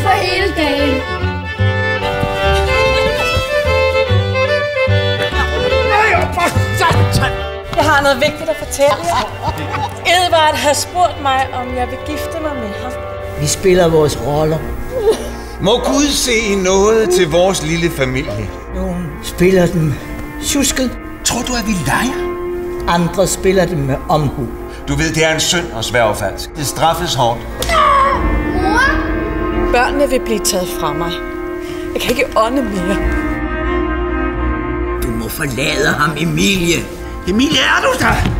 for hele dagen. Jeg har noget vigtigt at fortælle jer. Edvard har spurgt mig, om jeg vil gifte mig med ham. Vi spiller vores roller. Må Gud se noget til vores lille familie. Nogle spiller dem tjusket. Tror du, at vi leger? Andre spiller dem med omhu. Du ved, det er en synd og sværgefalsk. Det straffes hårdt. Mor? Børnene vil blive taget fra mig. Jeg kan ikke ånde mere. Du må forlade ham, Emilie. Emilie, er du der?